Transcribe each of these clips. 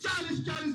40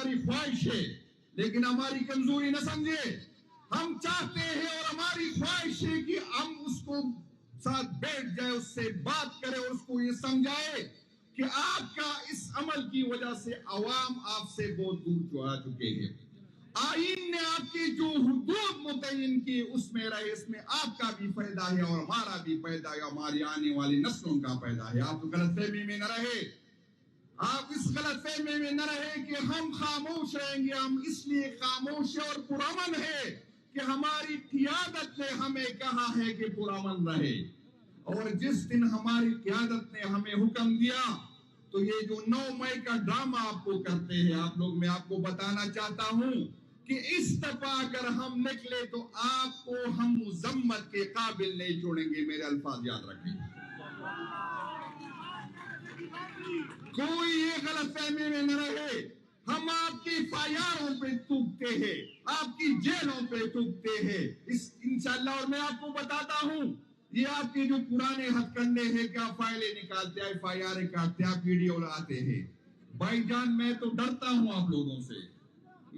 ہماری خواہش ہے، لیکن ہماری کمزوری نہ سمجھے. ہم چاہتے ہیں اور ہماری خواہش ہے کہ ہم اس کو ساتھ بیٹھ جائے، اس سے بات کرے اور اس کو یہ سمجھائے کہ آپ کا اس عمل کی وجہ سے عوام آپ سے بہت دور جا چکے ہیں. آئین نے آپ کی جو حدود متعین کی اس میں رہے، اس میں آپ کا بھی فائدہ ہے اور ہمارا بھی فائدہ ہے، ہماری آنے والی نسلوں کا فائدہ ہے. آپ غلط فہمی میں نہ رہے، آپ اس غلط فہمی میں نہ رہے کہ ہم خاموش رہیں گے. ہم اس لیے خاموش اور پرامن ہے کہ ہماری قیادت نے ہمیں کہا ہے کہ پرامن رہے. اور جس دن ہماری قیادت نے ہمیں حکم دیا تو یہ جو 9 مئی کا ڈرامہ آپ کو کرتے ہیں آپ لوگ، میں آپ کو بتانا چاہتا ہوں کہ اس دفعہ اگر ہم نکلے تو آپ کو ہم مذمت کے قابل نہیں چھوڑیں گے. میرے الفاظ یاد رکھیں. کوئی یہ غلط فہمی میں نہ رہے. ہم آپ کی فائروں پہ تھوکتے ہیں، آپ کی جیلوں پہ تھوکتے ہیں انشاءاللہ. اور میں آپ کو بتاتا ہوں یہ آپ کے جو پرانے ہتھ کنڈے ہیں کہ آپ فائلیں نکالتے ہیں، FIR کاٹتے ہیں، آپ ویڈیو لاتے ہیں. بھائی جان میں تو ڈرتا ہوں آپ لوگوں سے.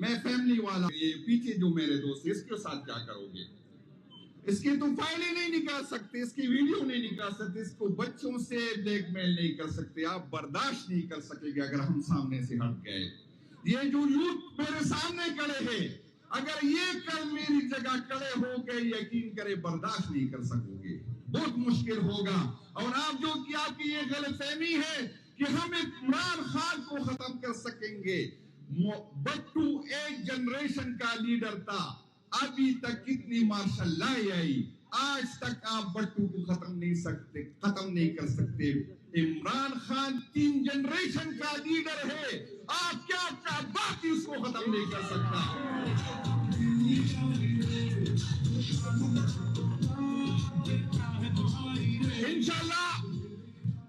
میں فیملی والا، یہ پیچھے جو میرے دوست اس کے ساتھ کیا کرو گے؟ اس کی تو فائلیں نہیں نکال سکتے، اس کی ویڈیو نہیں نکال سکتے، اس کو بچوں سے بلیک میل نہیں کر سکتے. آپ برداشت نہیں کر سکے گے اگر ہم سامنے سے ہٹ گئے. یہ جو یوتھ میرے سامنے کھڑے ہیں، اگر یہ کل میری جگہ کھڑے ہو کے یقین کرے برداشت نہیں کر سکو گے، بہت مشکل ہوگا. اور آپ جو کہ آپ کی یہ غلط فہمی ہے کہ ہم عمران خان کو ختم کر سکیں گے. بٹو ایک جنریشن کا لیڈر تھا، ابھی تک کتنی مارشل لا آئی، آج تک آپ بٹو کو ختم نہیں کر سکتے. عمران خان 3 جنریشن کا لیڈر ہے، آپ کیا باقی اس کو ختم نہیں کر سکتا. انشاءاللہ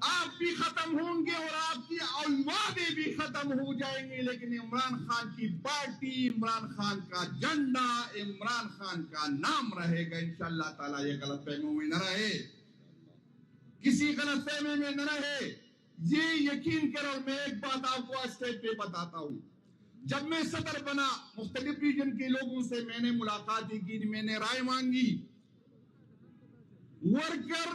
آپ بھی ختم ہوں گے اور آپ کی اولادیں بھی ختم ہو جائیں گے، لیکن عمران خان کی پارٹی، عمران خان کا جھنڈا، عمران خان کا نام رہے گا. انشاءاللہ تعالیٰ یہ غلط فہمی میں نہ رہے، کسی غلط فہمی میں نہ رہے. یہ یقین کرو. میں ایک بات آپ کو اسٹیج پہ بتاتا ہوں. جب میں صدر بنا، مختلف ریجن کے لوگوں سے میں نے ملاقاتیں کی، میں نے رائے مانگی. ورکر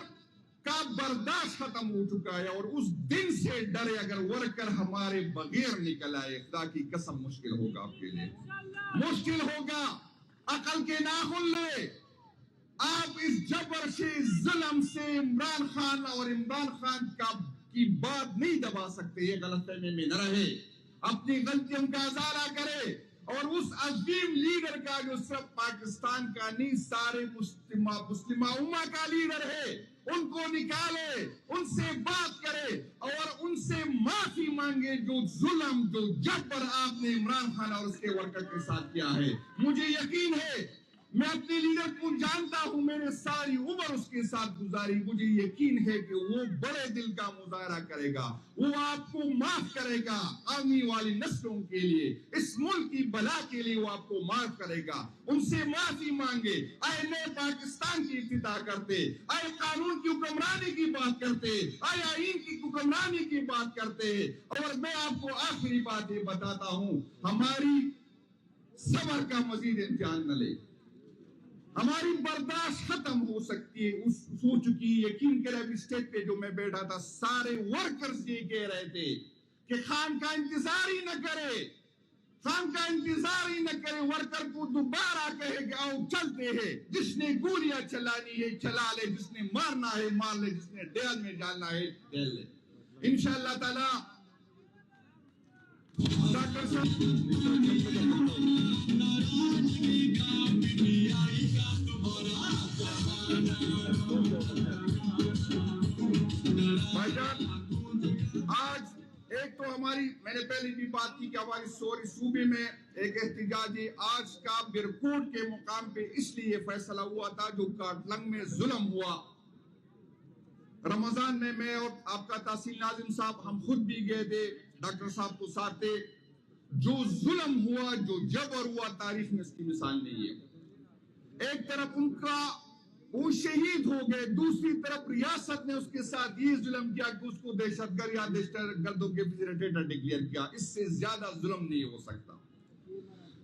کا برداشت ختم ہو چکا ہے اور اس دن سے ڈرے اگر ورکر ہمارے بغیر نکل آئے، خدا کی قسم مشکل ہوگا آپ کے لیے، مشکل ہوگا. عقل کے ناخن لے. آپ اس جبر سے، ظلم سے عمران خان اور عمران خان کی بات نہیں دبا سکتے. یہ غلط فہمی میں نہ رہے، اپنی غلطیوں کا ازالہ کرے اور اس عظیم لیڈر کا جو صرف پاکستان کا نہیں سارے مسلمہ امہ کا لیڈر ہے، ان کو نکالے، ان سے بات کرے اور ان سے معافی مانگے جو ظلم، جو جبر آپ نے عمران خان اور اس کے ورکر کے ساتھ کیا ہے. مجھے یقین ہے، میں اپنے لیڈر کو جانتا ہوں، میں نے ساری عمر اس کے ساتھ گزاری. مجھے یقین ہے کہ وہ بڑے دل کا مظاہرہ کرے گا، وہ آپ کو معاف کرے گا. آنے والی نسلوں کے لیے، اس ملک کی بلا کے لیے وہ آپ کو معاف کرے گا. ان سے معافی مانگے. آئے نئے پاکستان کی افتتاح کرتے، آئے قانون کی حکمرانی کی بات کرتے، آئے آئین کی حکمرانی کی بات کرتے. اور میں آپ کو آخری بات یہ بتاتا ہوں، ہماری صبر کا مزید امتحان نہ لے. ہماری برداشت ختم ہو سکتی ہے، ہو چکی. یقین کرے ابھی اسٹیج پہ جو میں بیٹھا تھا سارے ورکرز یہ کہہ رہے تھے کہ خان کا انتظار ہی نہ کرے، خان کا انتظار ہی نہ کرے. ورکر کو دوبارہ کہے کہ آؤ چلتے ہیں، جس نے گولیاں چلانی ہے چلا لے، جس نے مارنا ہے مار لے، جس نے ڈیل میں ڈالنا ہے ڈیل لے. انشاءاللہ تعالی ڈاکٹر صاحب بھائی جان، آج ایک تو ہماری، میں نے پہلے بھی بات کی کہ ہماری صوبے میں ایک احتجاجی آج کا برکوٹ کے مقام پہ اس لیے فیصلہ ہوا تھا جو کارٹلنگ میں ظلم ہوا. رمضان میں میں اور آپ کا تحصیل ناظم صاحب ہم خود بھی گئے تھے، ڈاکٹر صاحب کو ساتھ تھے. جو ظلم ہوا، جو جبر ہوا، تاریخ میں اس کی مثال نہیں ہے. ایک طرف ان کا وہ شہید ہو گئے. دوسری طرف ریاست نے اس کے ساتھ یہ ظلم کیا کہ اس کو دہشت گرد یا دہشت گردوں کے فیسیلیٹیٹر ڈکلیئر کیا. اس سے زیادہ ظلم نہیں ہو سکتا.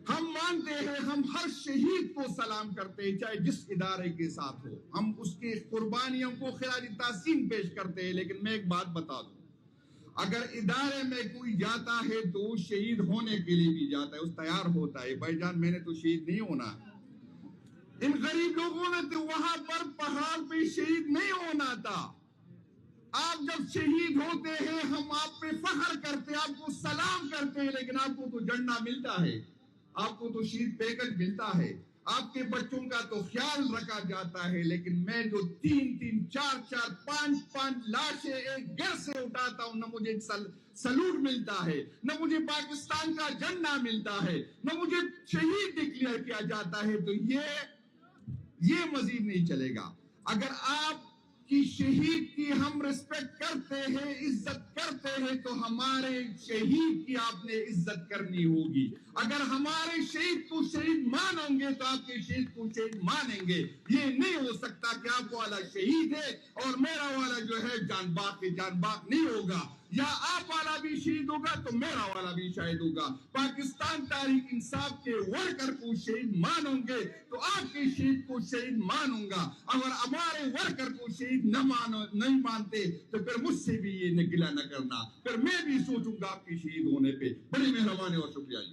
ہم مانتے ہیں, ہم ہر شہید کو سلام کرتے ہیں چاہے جس ادارے کے ساتھ ہو, ہم اس کی قربانیوں کو خراج تحسین پیش کرتے ہیں. لیکن میں ایک بات بتا دوں, اگر ادارے میں کوئی جاتا ہے تو وہ شہید ہونے کے لیے بھی جاتا ہے, اس تیار ہوتا ہے. بھائی جان میں نے تو شہید نہیں ہونا. ان غریب لوگوں نے تو وہاں پر پہاڑ پہ شہید نہیں ہونا تھا. آپ جب شہید ہوتے ہیں ہم آپ پہ فخر کرتے ہیں, آپ کو سلام کرتے ہیں, لیکن آپ کو تو جھنڈا ملتا ہے, آپ کو تو شہید پیکج ملتا ہے, آپ کے بچوں کا تو خیال رکھا جاتا ہے. لیکن میں جو 3-3, 4-4, 5-5 لاشیں ایک گھر سے اٹھاتا ہوں, نہ مجھے سلوٹ ملتا ہے, نہ مجھے پاکستان کا جھنڈا ملتا ہے, نہ مجھے شہید ڈکلیئر کیا جاتا ہے, تو یہ مزید نہیں چلے گا. اگر آپ کی شہید کی ہم ریسپیکٹ کرتے ہیں, عزت کرتے ہیں, تو ہمارے شہید کی آپ نے عزت کرنی ہوگی. اگر ہمارے شہید کو شہید مانیں گے تو آپ کے شہید کو شہید مانیں گے. یہ نہیں ہو سکتا کہ آپ والا شہید ہے اور میرا والا جو ہے جان باغ کے جان باغ نہیں ہوگا, یا آپ والا بھی شہید ہوگا تو میرا والا بھی شہید ہوگا. پاکستان تحریک انصاف کے ورکر کو شہید مانوں گے تو آپ کے شہید کو شہید مانوں گا. اگر ہمارے ورکر کو شہید نہیں مانتے تو پھر مجھ سے بھی یہ گلہ نہ کرنا, پھر میں بھی سوچوں گا آپ کے شہید ہونے پہ. بڑی مہربانی اور شکریہ.